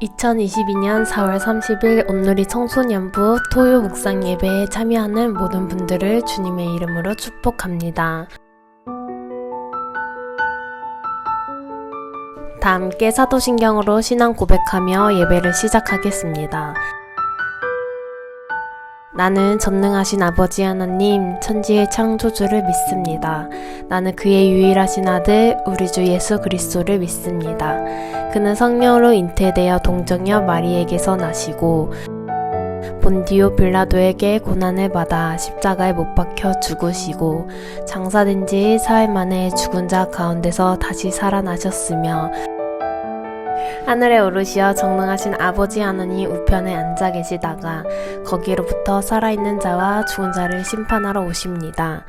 2022년 4월 30일 온누리 청소년부 토요 묵상 예배에 참여하는 모든 분들을 주님의 이름으로 축복합니다. 다 함께 사도신경으로 신앙 고백하며 예배를 시작하겠습니다. 나는 전능하신 아버지 하나님, 천지의 창조주를 믿습니다. 나는 그의 유일하신 아들, 우리 주 예수 그리스도를 믿습니다. 그는 성령으로 잉태되어 동정녀 마리에게서 나시고 본디오 빌라도에게 고난을 받아 십자가에 못 박혀 죽으시고 장사된 지 사흘 만에 죽은 자 가운데서 다시 살아나셨으며 하늘에 오르시어 전능하신 아버지 하나님 우편에 앉아 계시다가 거기로부터 살아있는 자와 죽은 자를 심판하러 오십니다.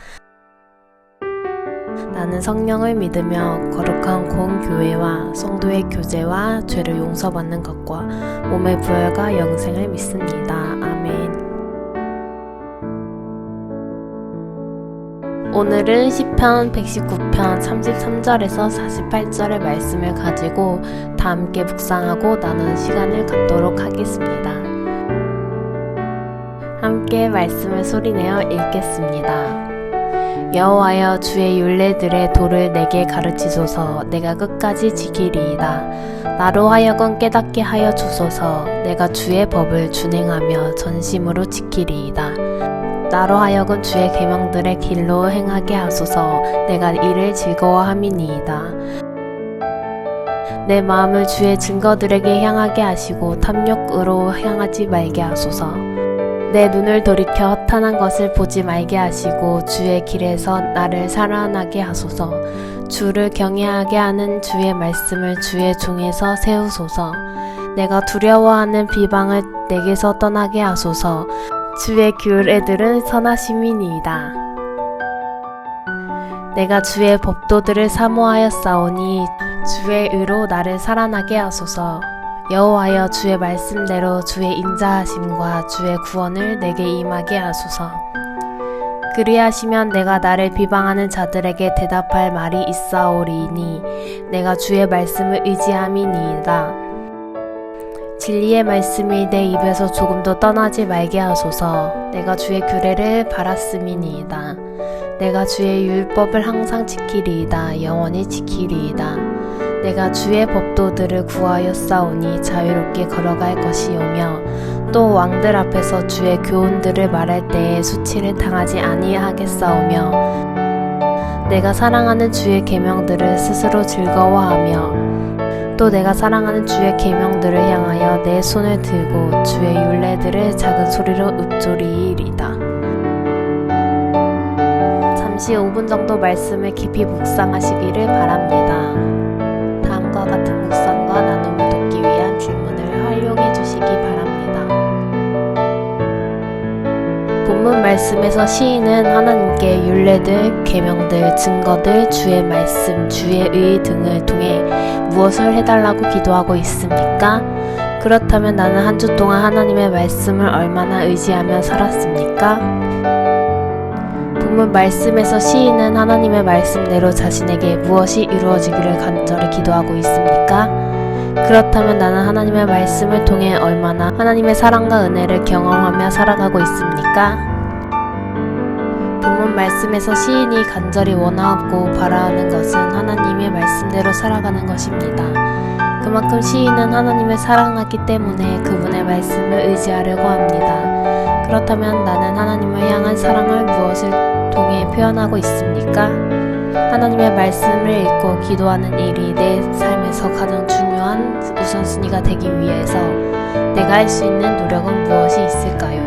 나는 성령을 믿으며 거룩한 공교회와 성도의 교제와 죄를 용서받는 것과 몸의 부활과 영생을 믿습니다. 아멘. 오늘은 시편 119편 33절에서 48절의 말씀을 가지고 다 함께 묵상하고 나누는 시간을 갖도록 하겠습니다. 함께 말씀을 소리내어 읽겠습니다. 여호와여 주의 율례들의 도를 내게 가르치소서. 내가 끝까지 지키리이다. 나로 하여금 깨닫게 하여 주소서. 내가 주의 법을 준행하며 전심으로 지키리이다. 나로 하여금 주의 계명들의 길로 행하게 하소서. 내가 이를 즐거워함이니이다. 내 마음을 주의 증거들에게 향하게 하시고 탐욕으로 향하지 말게 하소서. 내 눈을 돌이켜 허탄한 것을 보지 말게 하시고 주의 길에서 나를 살아나게 하소서. 주를 경외하게 하는 주의 말씀을 주의 종에서 세우소서. 내가 두려워하는 비방을 내게서 떠나게 하소서. 주의 규례들은 선하심이니이다. 내가 주의 법도들을 사모하였사오니 주의 의로 나를 살아나게 하소서. 여호와여 주의 말씀대로 주의 인자하심과 주의 구원을 내게 임하게 하소서. 그리하시면 내가 나를 비방하는 자들에게 대답할 말이 있사오리니 내가 주의 말씀을 의지함이니이다. 진리의 말씀이 내 입에서 조금도 떠나지 말게 하소서. 내가 주의 규례를 바랐음이니이다. 내가 주의 율법을 항상 지키리이다. 영원히 지키리이다. 내가 주의 법도들을 구하였사오니 자유롭게 걸어갈 것이오며 또 왕들 앞에서 주의 교훈들을 말할 때에 수치를 당하지 아니하겠사오며 내가 사랑하는 주의 계명들을 스스로 즐거워하며 또 내가 사랑하는 주의 계명들을 향하여 내 손을 들고 주의 율례들을 작은 소리로 읊조리이리다. 잠시 5분 정도 말씀을 깊이 묵상하시기를 바랍니다. 다음과 같은 묵상과 나눔을 돕기 위한 질문을 활용해 주시기 바랍니다. 본문 말씀에서 시인은 하나님께 율례들, 계명들, 증거들, 주의 말씀, 주의 의 등을 통해 무엇을 해달라고 기도하고 있습니까? 그렇다면 나는 한 주 동안 하나님의 말씀을 얼마나 의지하며 살았습니까? 본문 말씀에서 시인은 하나님의 말씀대로 자신에게 무엇이 이루어지기를 간절히 기도하고 있습니까? 그렇다면 나는 하나님의 말씀을 통해 얼마나 하나님의 사랑과 은혜를 경험하며 살아가고 있습니까? 본문 말씀에서 시인이 간절히 원하고 바라는 것은 하나님의 말씀대로 살아가는 것입니다. 그만큼 시인은 하나님을 사랑하기 때문에 그분의 말씀을 의지하려고 합니다. 그렇다면 나는 하나님을 향한 사랑을 무엇을 통해 표현하고 있습니까? 하나님의 말씀을 읽고 기도하는 일이 내 삶에서 가장 중요한 우선순위가 되기 위해서 내가 할 수 있는 노력은 무엇이 있을까요?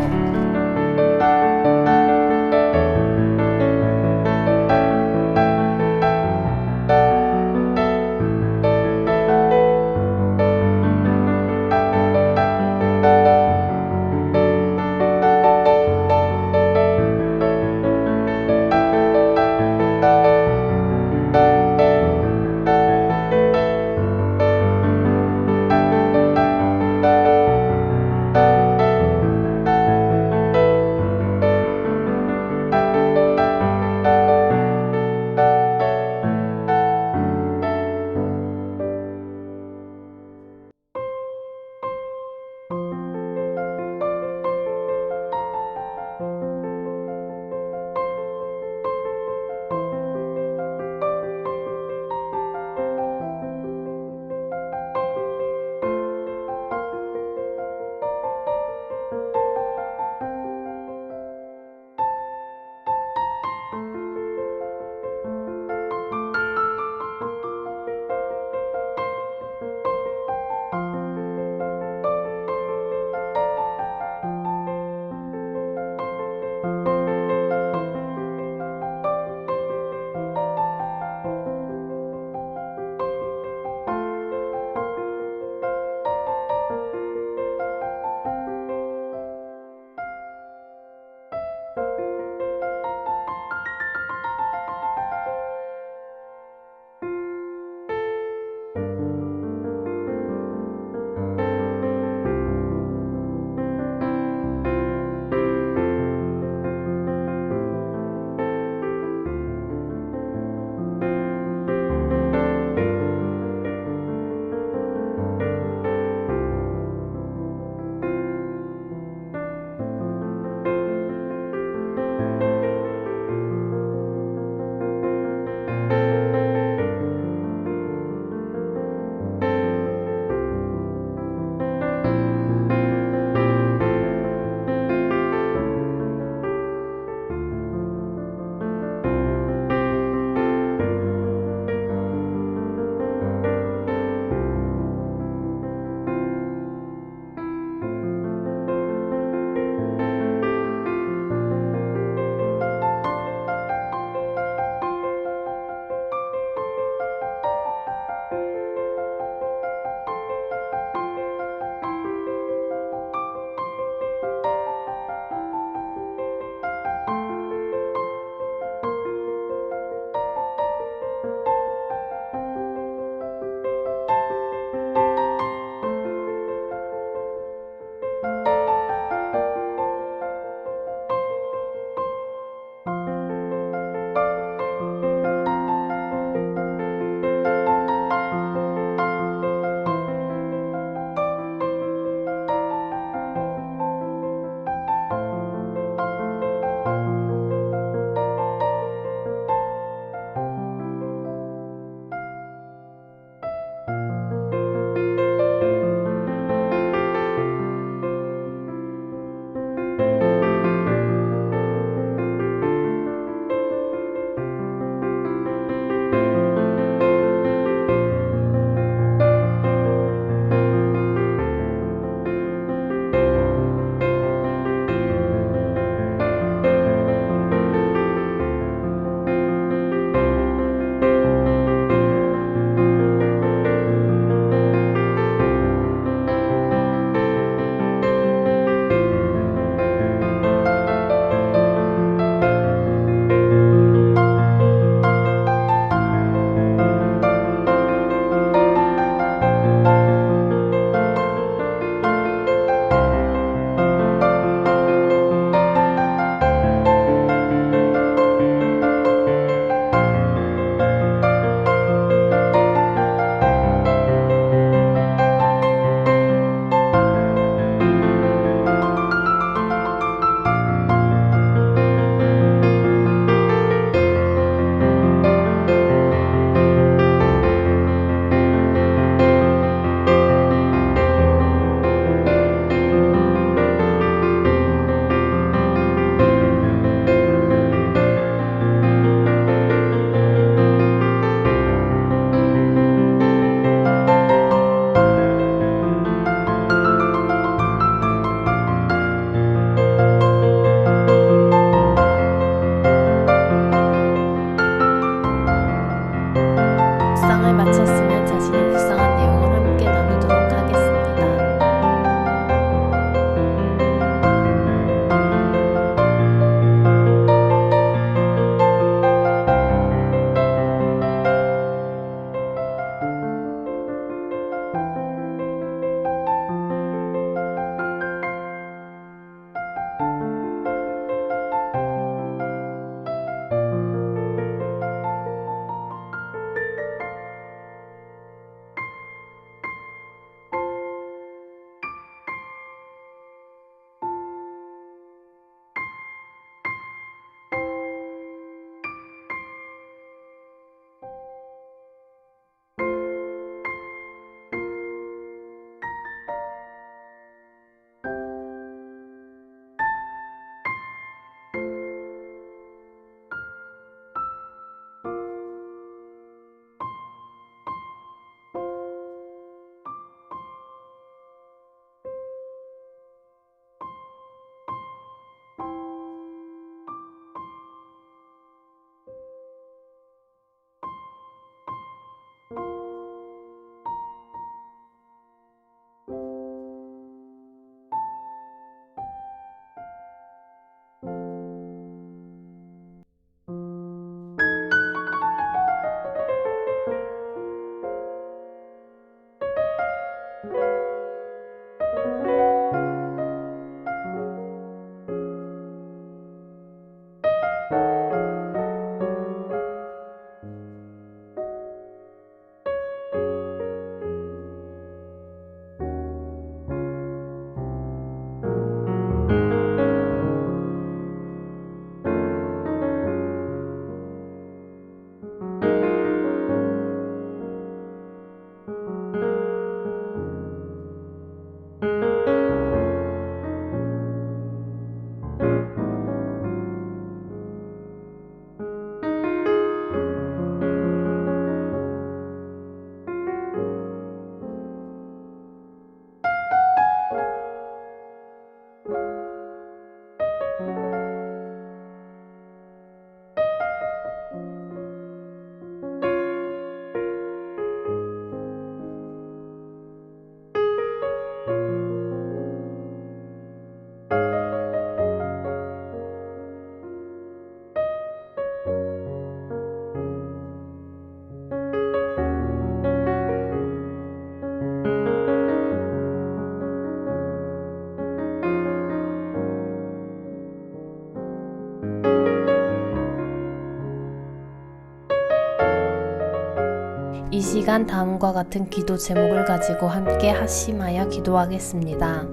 이 시간 다음과 같은 기도 제목을 가지고 함께 합심하여 기도하겠습니다.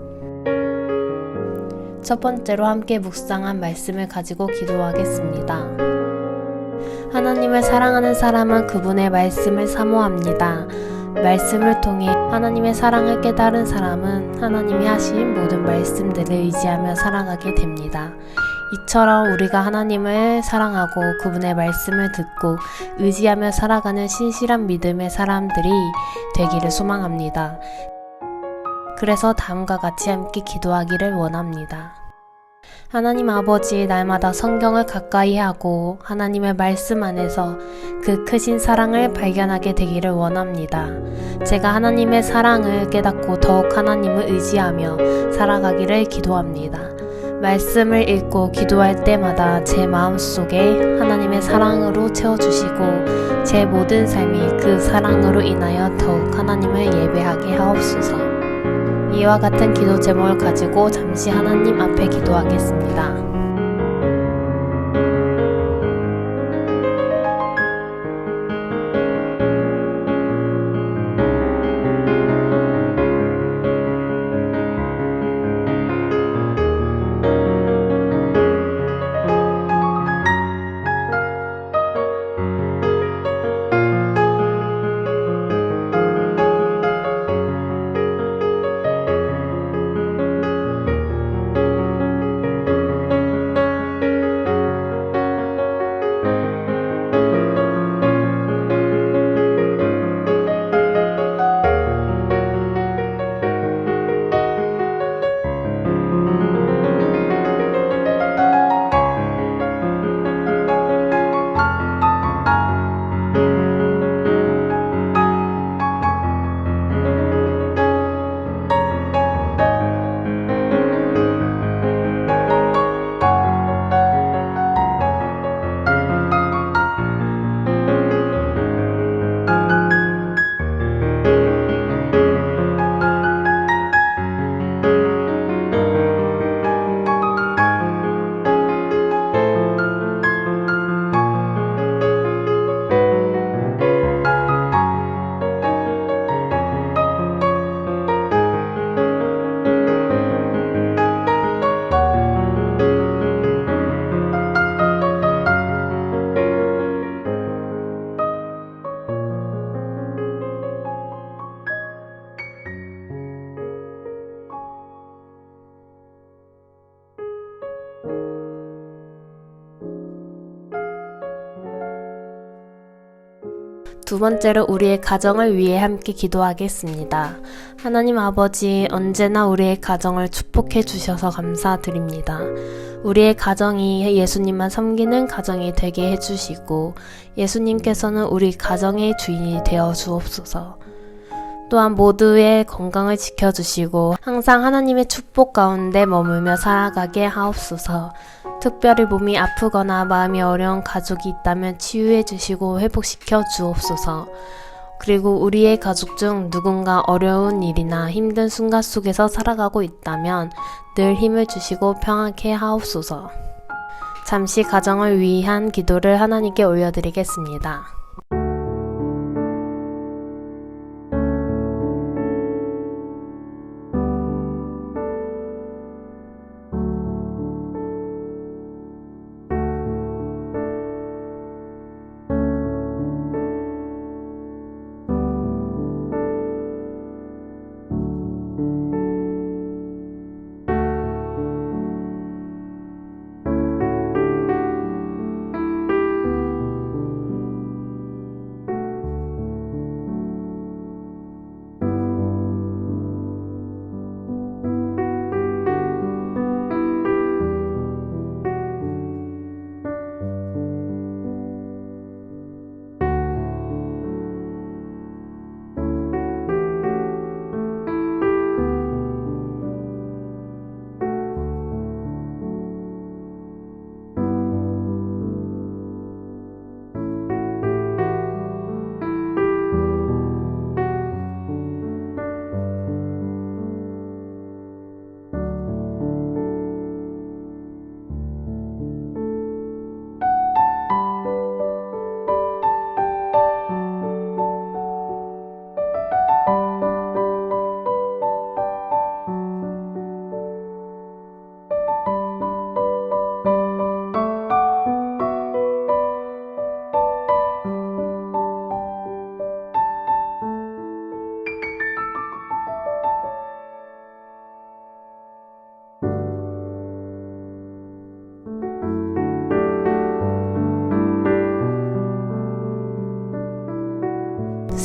첫 번째로 함께 묵상한 말씀을 가지고 기도하겠습니다. 하나님을 사랑하는 사람은 그분의 말씀을 사모합니다. 말씀을 통해 하나님의 사랑을 깨달은 사람은 하나님이 하신 모든 말씀들을 의지하며 살아가게 됩니다. 이처럼 우리가 하나님을 사랑하고 그분의 말씀을 듣고 의지하며 살아가는 신실한 믿음의 사람들이 되기를 소망합니다. 그래서 다음과 같이 함께 기도하기를 원합니다. 하나님 아버지, 날마다 성경을 가까이 하고 하나님의 말씀 안에서 그 크신 사랑을 발견하게 되기를 원합니다. 제가 하나님의 사랑을 깨닫고 더욱 하나님을 의지하며 살아가기를 기도합니다. 말씀을 읽고 기도할 때마다 제 마음속에 하나님의 사랑으로 채워주시고 제 모든 삶이 그 사랑으로 인하여 더욱 하나님을 예배하게 하옵소서. 이와 같은 기도 제목을 가지고 잠시 하나님 앞에 기도하겠습니다. 두 번째로 우리의 가정을 위해 함께 기도하겠습니다. 하나님 아버지, 언제나 우리의 가정을 축복해 주셔서 감사드립니다. 우리의 가정이 예수님만 섬기는 가정이 되게 해주시고 예수님께서는 우리 가정의 주인이 되어 주옵소서. 또한 모두의 건강을 지켜주시고 항상 하나님의 축복 가운데 머물며 살아가게 하옵소서. 특별히 몸이 아프거나 마음이 어려운 가족이 있다면 치유해 주시고 회복시켜 주옵소서. 그리고 우리의 가족 중 누군가 어려운 일이나 힘든 순간 속에서 살아가고 있다면 늘 힘을 주시고 평안케 하옵소서. 잠시 가정을 위한 기도를 하나님께 올려드리겠습니다.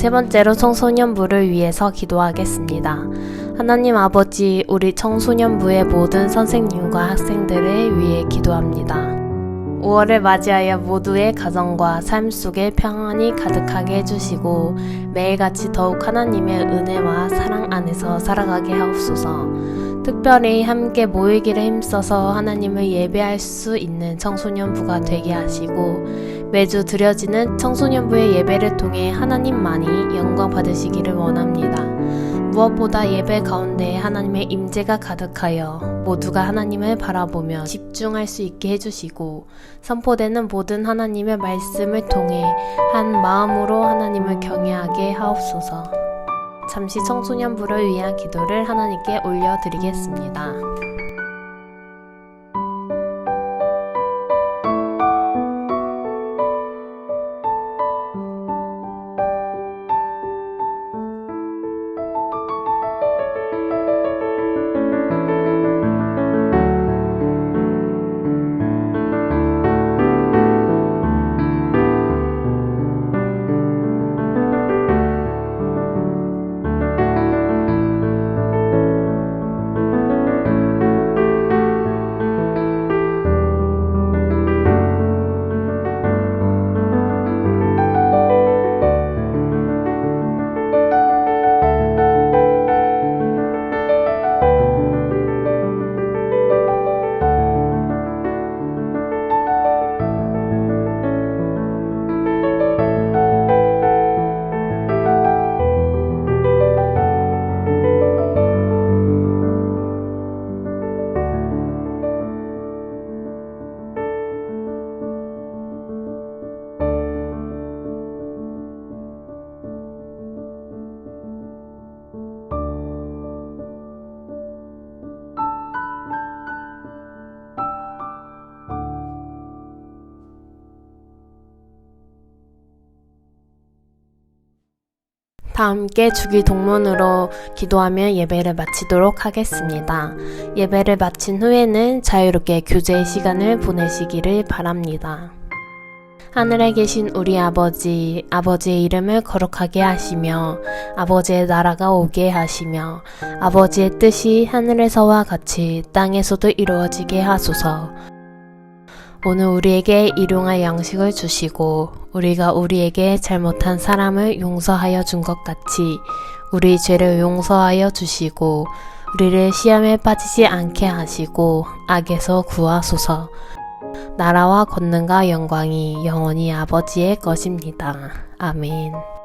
세 번째로 청소년부를 위해서 기도하겠습니다. 하나님 아버지, 우리 청소년부의 모든 선생님과 학생들을 위해 기도합니다. 5월을 맞이하여 모두의 가정과 삶 속에 평안이 가득하게 해주시고 매일같이 더욱 하나님의 은혜와 사랑 안에서 살아가게 하옵소서. 특별히 함께 모이기를 힘써서 하나님을 예배할 수 있는 청소년부가 되게 하시고 매주 드려지는 청소년부의 예배를 통해 하나님만이 영광 받으시기를 원합니다. 무엇보다 예배 가운데 하나님의 임재가 가득하여 모두가 하나님을 바라보며 집중할 수 있게 해주시고 선포되는 모든 하나님의 말씀을 통해 한 마음으로 하나님을 경외하게 하옵소서. 잠시 청소년부를 위한 기도를 하나님께 올려드리겠습니다. 다 함께 주기 동문으로 기도하며 예배를 마치도록 하겠습니다. 예배를 마친 후에는 자유롭게 교제의 시간을 보내시기를 바랍니다. 하늘에 계신 우리 아버지, 아버지의 이름을 거룩하게 하시며 아버지의 나라가 오게 하시며 아버지의 뜻이 하늘에서와 같이 땅에서도 이루어지게 하소서. 오늘 우리에게 일용할 양식을 주시고 우리가 우리에게 잘못한 사람을 용서하여 준 것 같이 우리 죄를 용서하여 주시고 우리를 시험에 빠지지 않게 하시고 악에서 구하소서. 나라와 권능과 영광이 영원히 아버지의 것입니다. 아멘.